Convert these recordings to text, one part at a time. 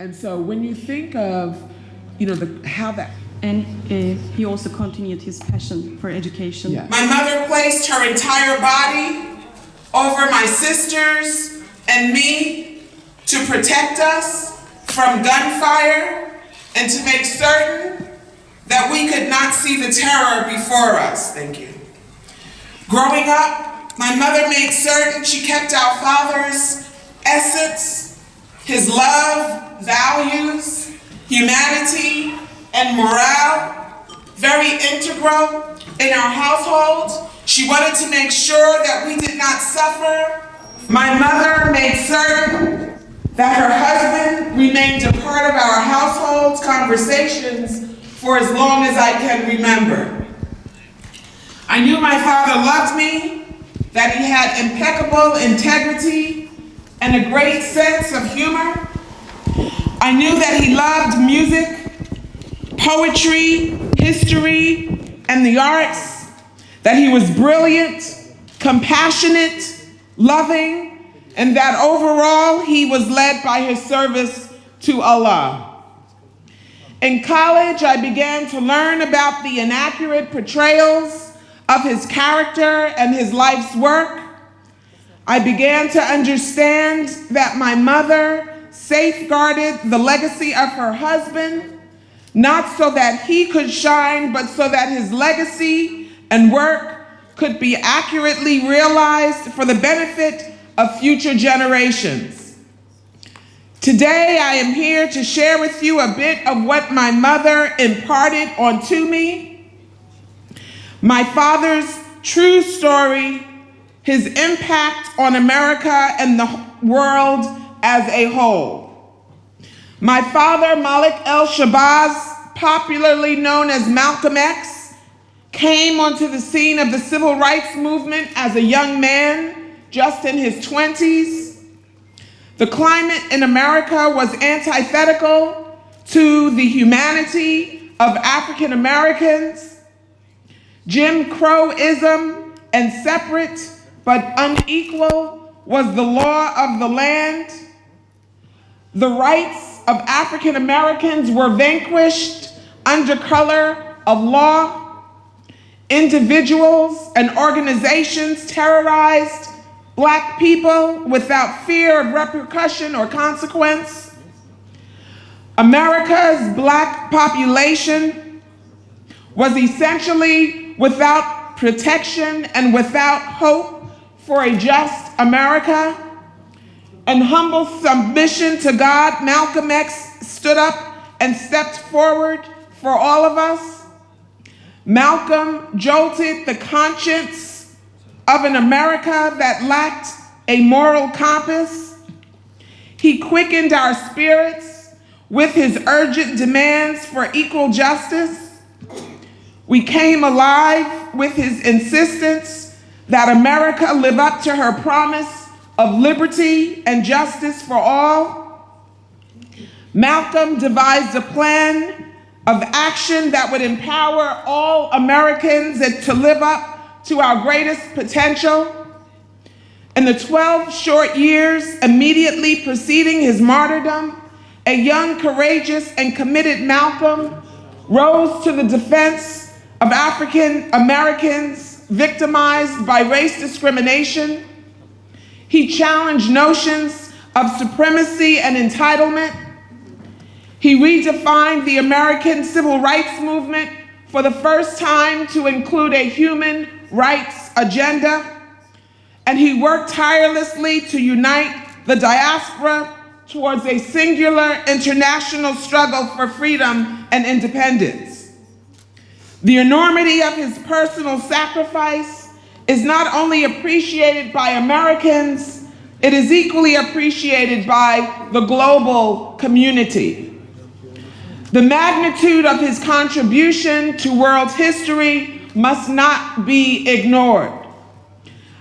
And so when you think of, how that... And he also continued his passion for education. Yeah. My mother placed her entire body over my sisters and me to protect us from gunfire and to make certain that we could not see the terror before us. Thank you. Growing up, my mother made certain she kept our father's essence, his love, values, humanity, and morale very integral in our household. She wanted to make sure that we did not suffer. My mother made certain that her husband remained a part of our household's conversations for as long as I can remember. I knew my father loved me, that he had impeccable integrity and a great sense of humor. I knew that he loved music, poetry, history, and the arts, that he was brilliant, compassionate, loving, and that overall he was led by his service to Allah. In college, I began to learn about the inaccurate portrayals of his character and his life's work. I began to understand that my mother safeguarded the legacy of her husband, not so that he could shine, but so that his legacy and work could be accurately realized for the benefit of future generations. Today, I am here to share with you a bit of what my mother imparted onto me, my father's true story, his impact on America and the world as a whole. My father, Malik Shahbaz, popularly known as Malcolm X, came onto the scene of the civil rights movement as a young man, just in his 20s. The climate in America was antithetical to the humanity of African Americans. Jim Crowism and separate but unequal was the law of the land. The rights of African Americans were vanquished under color of law. Individuals and organizations terrorized Black people without fear of repercussion or consequence. America's Black population was essentially without protection and without hope for a just America. In humble submission to God, Malcolm X stood up and stepped forward for all of us. Malcolm jolted the conscience of an America that lacked a moral compass. He quickened our spirits with his urgent demands for equal justice. We came alive with his insistence that America live up to her promise of liberty and justice for all. Malcolm devised a plan of action that would empower all Americans to live up to our greatest potential. In the 12 short years immediately preceding his martyrdom, a young, courageous, and committed Malcolm rose to the defense of African Americans victimized by race discrimination. He challenged notions of supremacy and entitlement. He redefined the American civil rights movement for the first time to include a human rights agenda, and he worked tirelessly to unite the diaspora towards a singular international struggle for freedom and independence. The enormity of his personal sacrifice is not only appreciated by Americans, it is equally appreciated by the global community. The magnitude of his contribution to world history must not be ignored.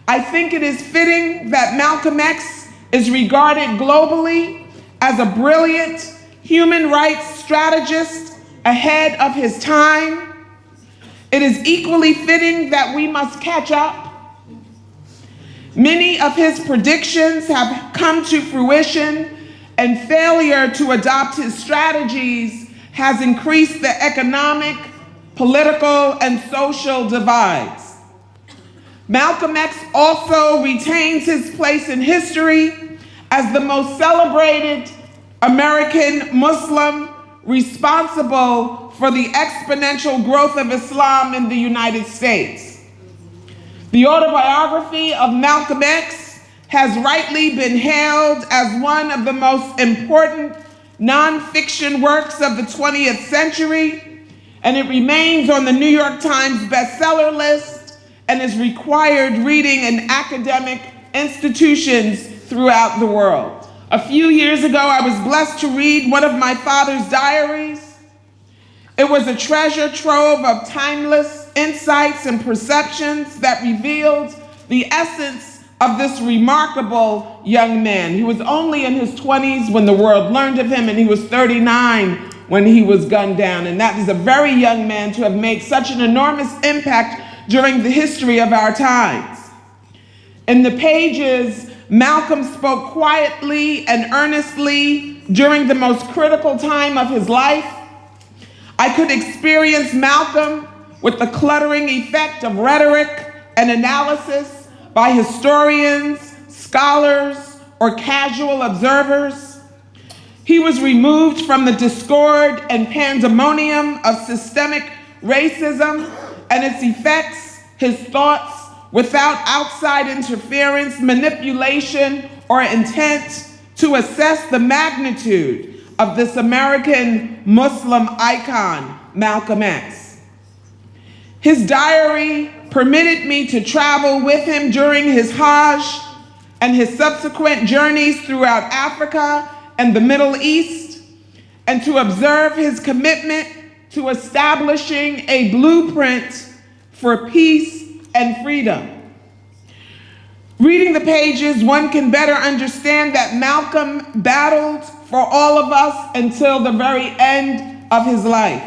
I think it is fitting that Malcolm X is regarded globally as a brilliant human rights strategist ahead of his time. It is equally fitting that we must catch up. Many of his predictions have come to fruition, and failure to adopt his strategies has increased the economic, political, and social divides. Malcolm X also retains his place in history as the most celebrated American Muslim responsible for the exponential growth of Islam in the United States. The autobiography of Malcolm X has rightly been hailed as one of the most important nonfiction works of the 20th century, and it remains on the New York Times bestseller list and is required reading in academic institutions throughout the world. A few years ago, I was blessed to read one of my father's diaries. It was a treasure trove of timeless insights and perceptions that revealed the essence of this remarkable young man. He was only in his 20s when the world learned of him, and he was 39 when he was gunned down. And that is a very young man to have made such an enormous impact during the history of our times. In the pages, Malcolm spoke quietly and earnestly during the most critical time of his life. I could experience Malcolm with the cluttering effect of rhetoric and analysis by historians, scholars, or casual observers. He was removed from the discord and pandemonium of systemic racism and its effects, his thoughts, without outside interference, manipulation, or intent to assess the magnitude of this American Muslim icon, Malcolm X. His diary permitted me to travel with him during his Hajj and his subsequent journeys throughout Africa and the Middle East, and to observe his commitment to establishing a blueprint for peace and freedom. Reading the pages, one can better understand that Malcolm battled for all of us until the very end of his life.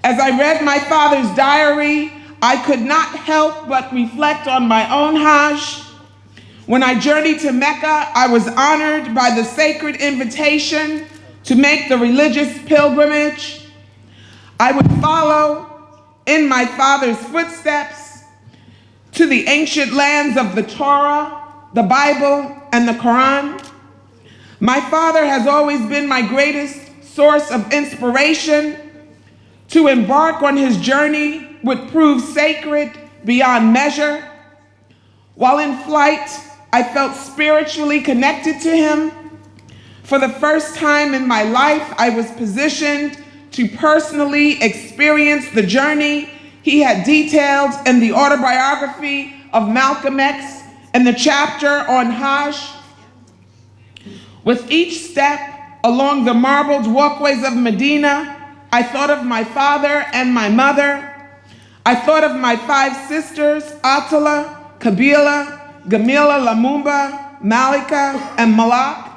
As I read my father's diary, I could not help but reflect on my own Hajj. When I journeyed to Mecca, I was honored by the sacred invitation to make the religious pilgrimage. I would follow in my father's footsteps to the ancient lands of the Torah, the Bible, and the Quran. My father has always been my greatest source of inspiration. To embark on his journey would prove sacred beyond measure. While in flight, I felt spiritually connected to him. For the first time in my life, I was positioned to personally experience the journey he had detailed in the autobiography of Malcolm X and the chapter on Hajj. With each step along the marbled walkways of Medina, I thought of my father and my mother. I thought of my 5 sisters, Atala, Kabila, Gamila, Lamumba, Malika, and Malak.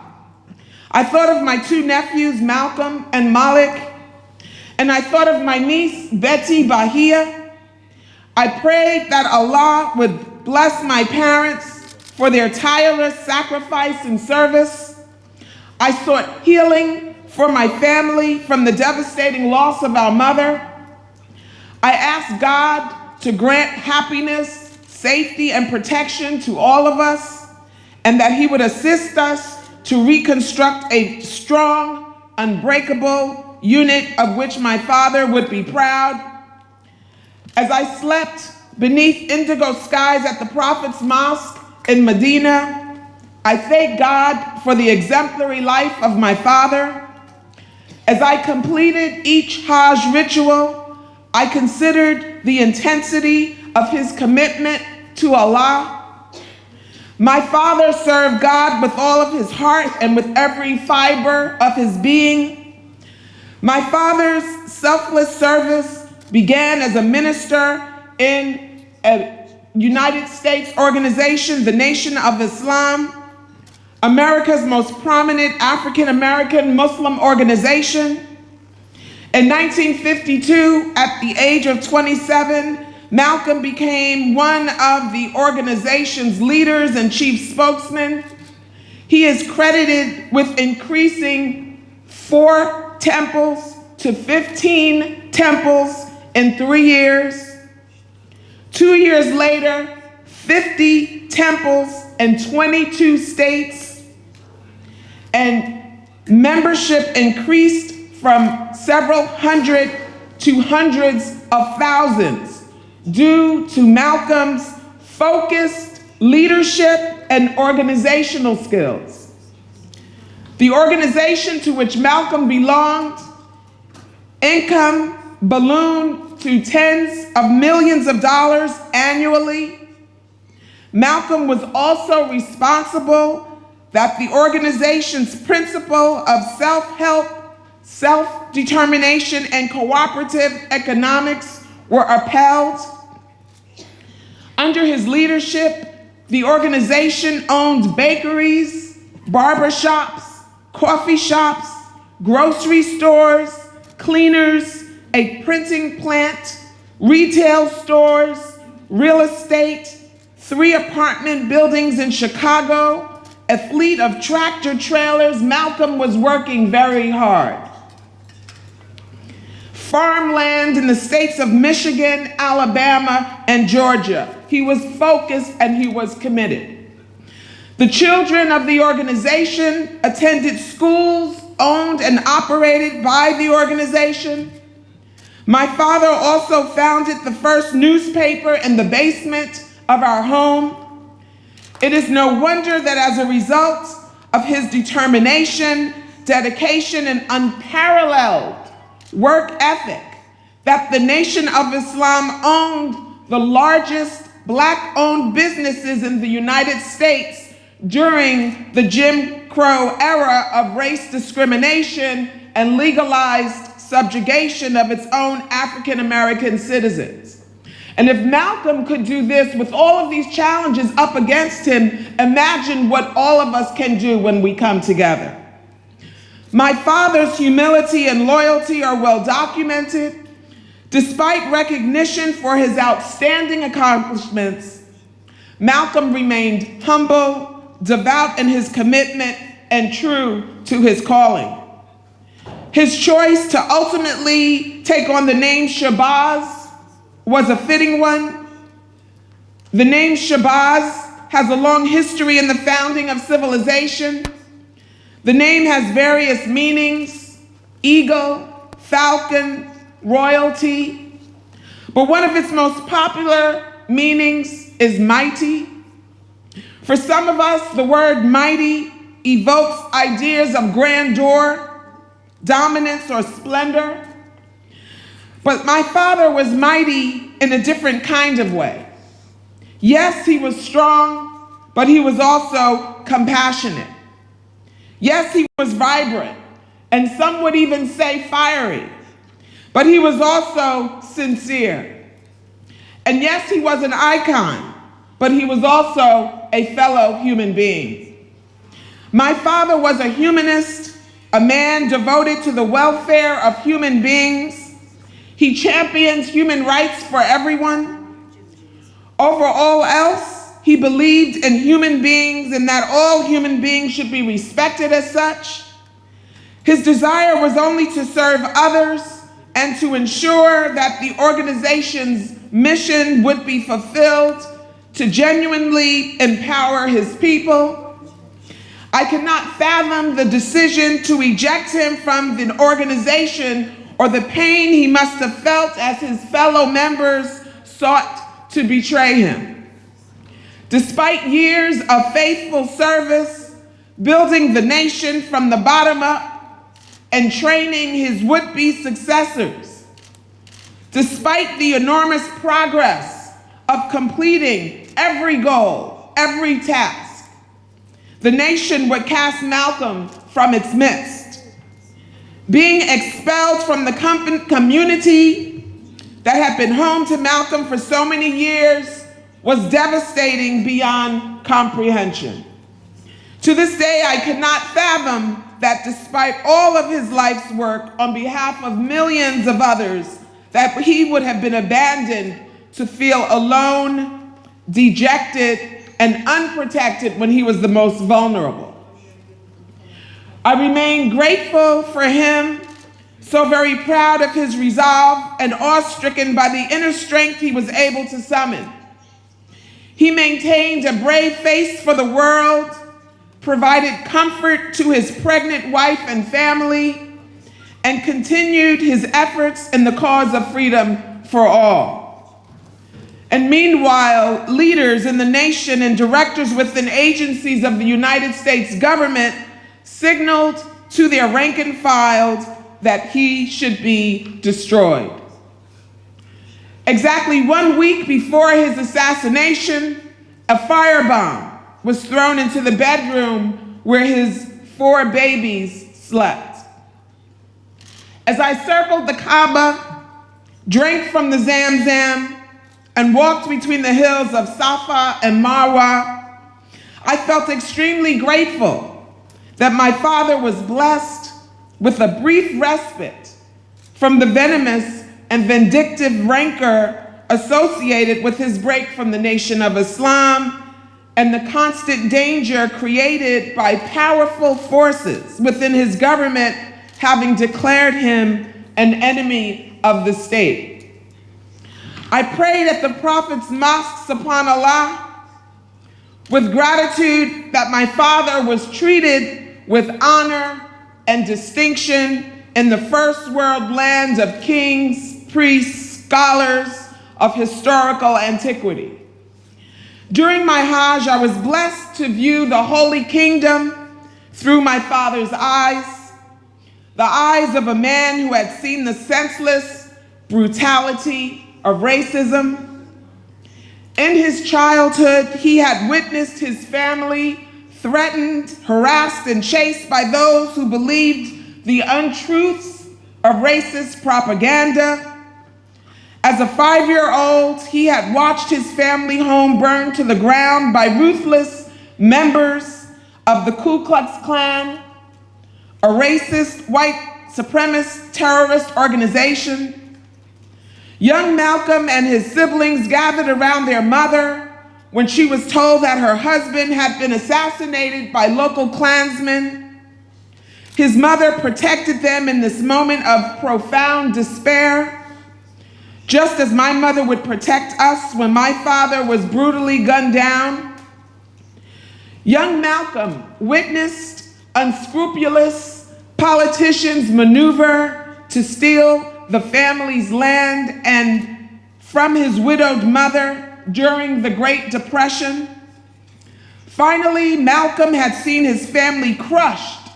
I thought of my 2 nephews, Malcolm and Malik. And I thought of my niece, Betty Bahia. I prayed that Allah would bless my parents for their tireless sacrifice and service. I sought healing for my family from the devastating loss of our mother. I asked God to grant happiness, safety, and protection to all of us, and that He would assist us to reconstruct a strong, unbreakable unit of which my father would be proud. As I slept beneath indigo skies at the Prophet's Mosque in Medina, I thank God for the exemplary life of my father. As I completed each Hajj ritual, I considered the intensity of his commitment to Allah. My father served God with all of his heart and with every fiber of his being. My father's selfless service began as a minister in a United States organization, the Nation of Islam, America's most prominent African-American Muslim organization. In 1952, at the age of 27, Malcolm became one of the organization's leaders and chief spokesmen. He is credited with increasing 4 temples to 15 temples in 3 years. 2 years later, 50 temples in 22 states, and membership increased from several hundred to hundreds of thousands due to Malcolm's focused leadership and organizational skills. The organization to which Malcolm belonged, income ballooned to tens of millions of dollars annually. Malcolm was also responsible that the organization's principle of self-help, self-determination, and cooperative economics were upheld. Under his leadership, the organization owned bakeries, barbershops, coffee shops, grocery stores, cleaners, a printing plant, retail stores, real estate, 3 apartment buildings in Chicago, a fleet of tractor trailers. Malcolm was working very hard. Farmland in the states of Michigan, Alabama, and Georgia. He was focused and he was committed. The children of the organization attended schools owned and operated by the organization. My father also founded the first newspaper in the basement of our home. It is no wonder that as a result of his determination, dedication, and unparalleled work ethic, that the Nation of Islam owned the largest Black-owned businesses in the United States during the Jim Crow era of race discrimination and legalized subjugation of its own African American citizens. And if Malcolm could do this with all of these challenges up against him, imagine what all of us can do when we come together. My father's humility and loyalty are well documented. Despite recognition for his outstanding accomplishments, Malcolm remained humble, devout in his commitment, and true to his calling. His choice to ultimately take on the name Shahbaz was a fitting one. The name Shahbaz has a long history in the founding of civilization. The name has various meanings: eagle, falcon, royalty. But one of its most popular meanings is mighty. For some of us, the word mighty evokes ideas of grandeur, dominance, or splendor. But my father was mighty in a different kind of way. Yes, he was strong, but he was also compassionate. Yes, he was vibrant, and some would even say fiery, but he was also sincere. And yes, he was an icon, but he was also a fellow human being. My father was a humanist, a man devoted to the welfare of human beings. He champions human rights for everyone. Over all else, he believed in human beings and that all human beings should be respected as such. His desire was only to serve others and to ensure that the organization's mission would be fulfilled, to genuinely empower his people. I cannot fathom the decision to eject him from the organization or the pain he must have felt as his fellow members sought to betray him. Despite years of faithful service, building the nation from the bottom up, and training his would-be successors, despite the enormous progress of completing every goal, every task, the nation would cast Malcolm from its midst. Being expelled from the community that had been home to Malcolm for so many years was devastating beyond comprehension. To this day, I could not fathom that despite all of his life's work on behalf of millions of others, that he would have been abandoned to feel alone, dejected, and unprotected when he was the most vulnerable. I remain grateful for him, so very proud of his resolve and awe-stricken by the inner strength he was able to summon. He maintained a brave face for the world, provided comfort to his pregnant wife and family, and continued his efforts in the cause of freedom for all. And meanwhile, leaders in the nation and directors within agencies of the United States government signaled to their rank and file that he should be destroyed. Exactly 1 week before his assassination, a firebomb was thrown into the bedroom where his 4 babies slept. As I circled the Kaaba, drank from the Zamzam, and walked between the hills of Safa and Marwa, I felt extremely grateful that my father was blessed with a brief respite from the venomous and vindictive rancor associated with his break from the Nation of Islam and the constant danger created by powerful forces within his government having declared him an enemy of the state. I prayed at the Prophet's mosque, subhanAllah, with gratitude that my father was treated with honor and distinction in the first world land of kings, priests, scholars of historical antiquity. During my Hajj, I was blessed to view the Holy Kingdom through my father's eyes, the eyes of a man who had seen the senseless brutality of racism. In his childhood, he had witnessed his family threatened, harassed, and chased by those who believed the untruths of racist propaganda. As a 5-year-old, he had watched his family home burned to the ground by ruthless members of the Ku Klux Klan, a racist, white supremacist terrorist organization. Young Malcolm and his siblings gathered around their mother when she was told that her husband had been assassinated by local Klansmen. His mother protected them in this moment of profound despair, just as my mother would protect us when my father was brutally gunned down. Young Malcolm witnessed unscrupulous politicians maneuver to steal the family's land and from his widowed mother during the Great Depression. Finally, Malcolm had seen his family crushed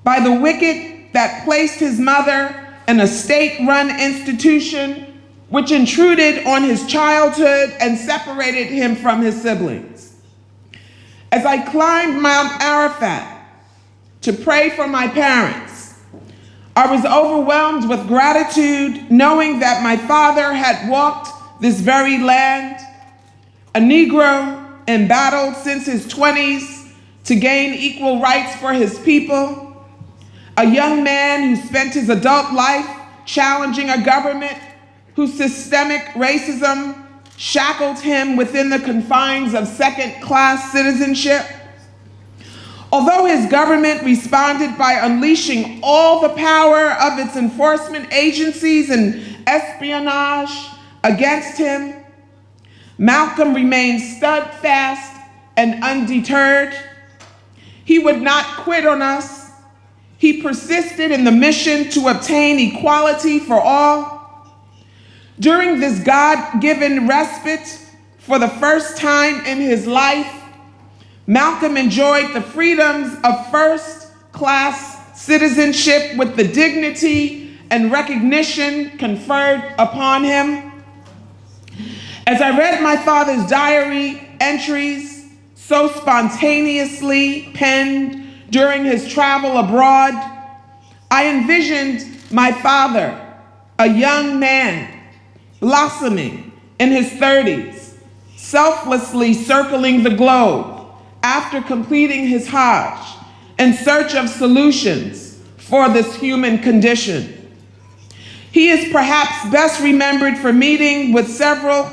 by the wicked that placed his mother in a state-run institution which intruded on his childhood and separated him from his siblings. As I climbed Mount Arafat to pray for my parents, I was overwhelmed with gratitude knowing that my father had walked this very land, a Negro embattled since his 20s to gain equal rights for his people, a young man who spent his adult life challenging a government whose systemic racism shackled him within the confines of second-class citizenship. Although his government responded by unleashing all the power of its enforcement agencies and espionage against him, Malcolm remained steadfast and undeterred. He would not quit on us. He persisted in the mission to obtain equality for all. During this God-given respite, for the first time in his life, Malcolm enjoyed the freedoms of first-class citizenship with the dignity and recognition conferred upon him. As I read my father's diary entries, so spontaneously penned during his travel abroad, I envisioned my father, a young man, blossoming in his 30s, selflessly circling the globe after completing his Hajj in search of solutions for this human condition. He is perhaps best remembered for meeting with several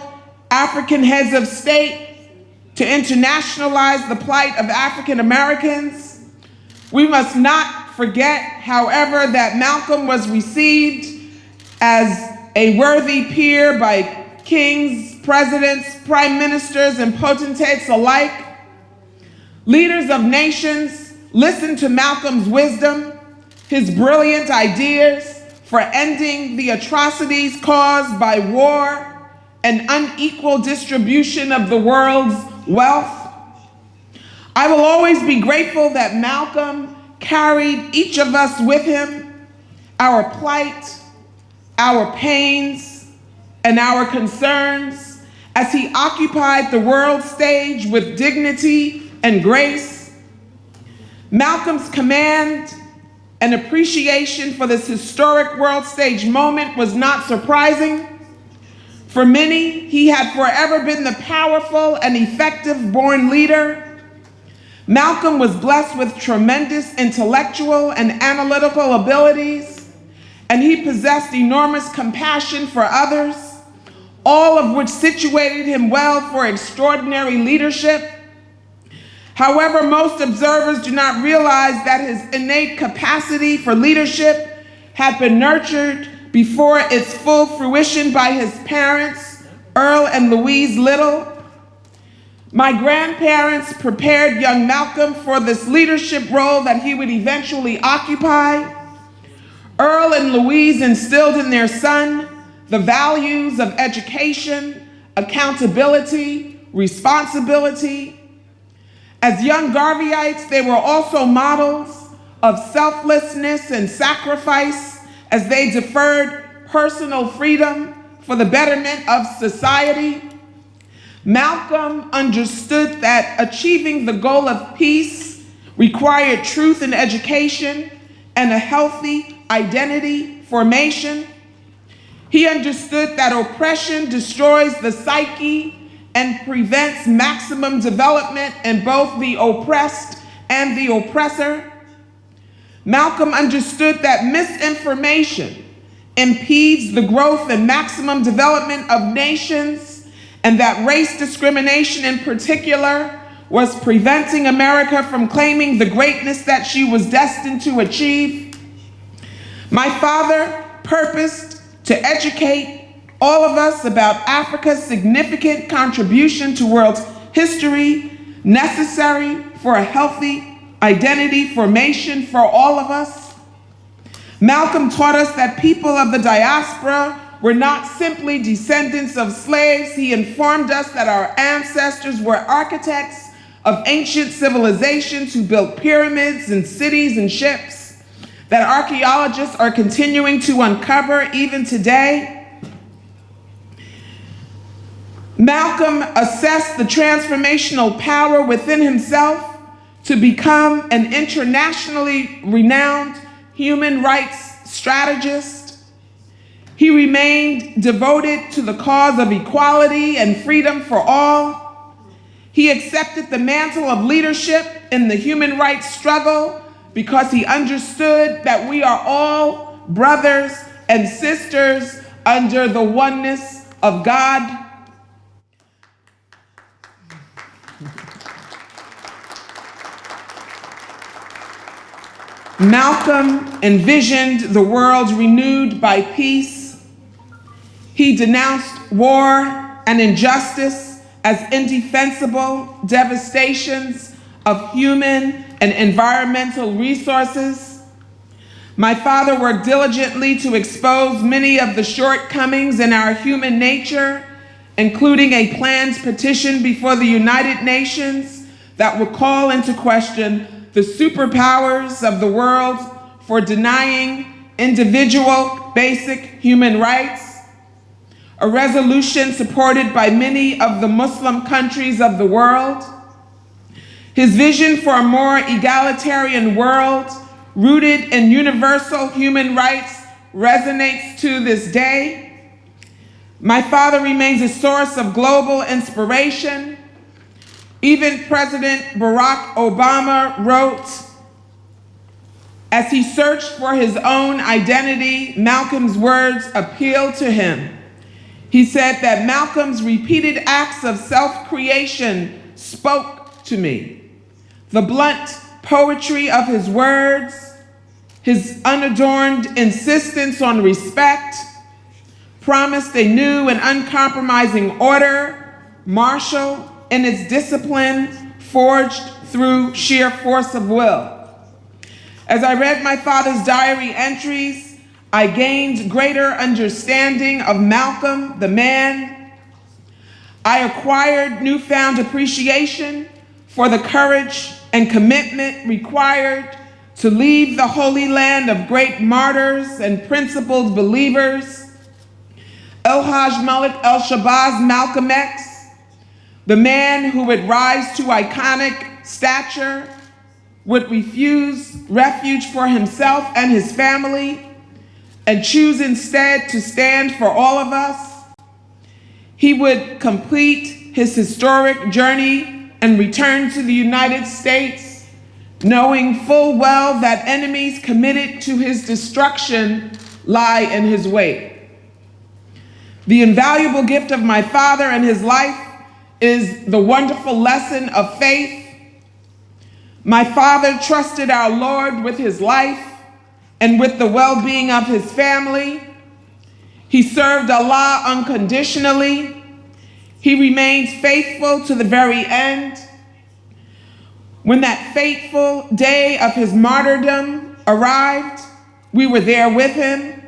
African heads of state to internationalize the plight of African Americans, We must not forget, however, that Malcolm was received as a worthy peer by kings, presidents, prime ministers, and potentates alike. Leaders of nations listened to Malcolm's wisdom, his brilliant ideas for ending the atrocities caused by war and unequal distribution of the world's wealth. I will always be grateful that Malcolm carried each of us with him, our plight, our pains, and our concerns, as he occupied the world stage with dignity and grace. Malcolm's command and appreciation for this historic world stage moment was not surprising. For many, he had forever been the powerful and effective born leader. Malcolm was blessed with tremendous intellectual and analytical abilities, and he possessed enormous compassion for others, all of which situated him well for extraordinary leadership. However, most observers do not realize that his innate capacity for leadership had been nurtured before its full fruition by his parents, Earl and Louise Little. My grandparents prepared young Malcolm for this leadership role that he would eventually occupy. Earl and Louise instilled in their son the values of education, accountability, responsibility. As young Garveyites, they were also models of selflessness and sacrifice as they deferred personal freedom for the betterment of society. Malcolm understood that achieving the goal of peace required truth in education and a healthy identity formation. He understood that oppression destroys the psyche and prevents maximum development in both the oppressed and the oppressor. Malcolm understood that misinformation impedes the growth and maximum development of nations, and that race discrimination in particular was preventing America from claiming the greatness that she was destined to achieve. My father purposed to educate all of us about Africa's significant contribution to world history necessary for a healthy identity formation for all of us. Malcolm taught us that people of the diaspora were not simply descendants of slaves. He informed us that our ancestors were architects of ancient civilizations who built pyramids and cities and ships that archaeologists are continuing to uncover even today. Malcolm assessed the transformational power within himself to become an internationally renowned human rights strategist. He remained devoted to the cause of equality and freedom for all. He accepted the mantle of leadership in the human rights struggle because he understood that we are all brothers and sisters under the oneness of God. Malcolm envisioned the world renewed by peace. He denounced war and injustice as indefensible devastations of human and environmental resources. My father worked diligently to expose many of the shortcomings in our human nature, including a planned petition before the United Nations that would call into question the superpowers of the world for denying individual basic human rights, a resolution supported by many of the Muslim countries of the world. His vision for a more egalitarian world rooted in universal human rights resonates to this day. My father remains a source of global inspiration. Even President Barack Obama wrote, as he searched for his own identity, Malcolm's words appealed to him. He said that Malcolm's repeated acts of self-creation spoke to me. The blunt poetry of his words, his unadorned insistence on respect, promised a new and uncompromising order, martial in its discipline, forged through sheer force of will. As I read my father's diary entries, I gained greater understanding of Malcolm, the man. I acquired newfound appreciation for the courage and commitment required to leave the holy land of great martyrs and principled believers. El-Hajj Malik El-Shahbaz Malcolm X, the man who would rise to iconic stature, would refuse refuge for himself and his family and choose instead to stand for all of us. He would complete his historic journey and return to the United States, knowing full well that enemies committed to his destruction lie in his wake. The invaluable gift of my father and his life is the wonderful lesson of faith. My father trusted our Lord with his life and with the well-being of his family. He served Allah unconditionally. He remained faithful to the very end. When that fateful day of his martyrdom arrived, we were there with him.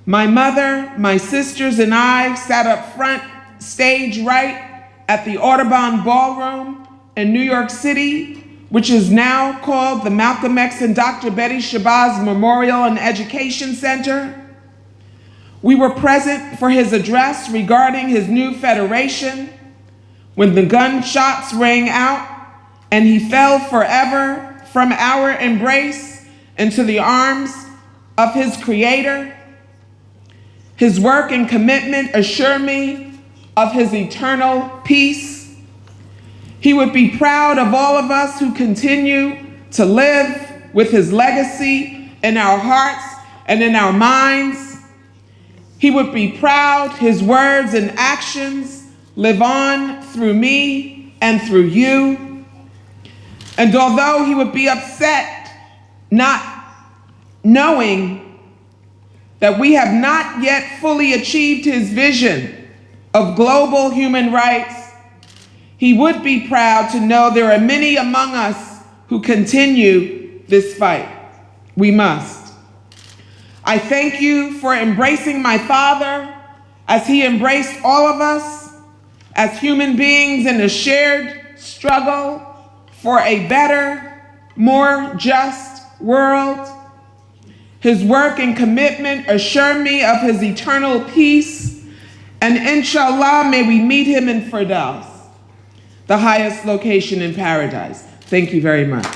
My mother, my sisters, and I sat up front, stage right, at the Audubon Ballroom in New York City, which is now called the Malcolm X and Dr. Betty Shabazz Memorial and Education Center. We were present for his address regarding his new federation when the gunshots rang out and he fell forever from our embrace into the arms of his creator. His work and commitment assure me of his eternal peace. He would be proud of all of us who continue to live with his legacy in our hearts and in our minds. He would be proud his words and actions live on through me and through you. And although he would be upset not knowing that we have not yet fully achieved his vision of global human rights, he would be proud to know there are many among us who continue this fight. We must. I thank you for embracing my father as he embraced all of us as human beings in a shared struggle for a better, more just world. His work and commitment assure me of his eternal peace, and inshallah, may we meet him in Firdaus, the highest location in paradise. Thank you very much.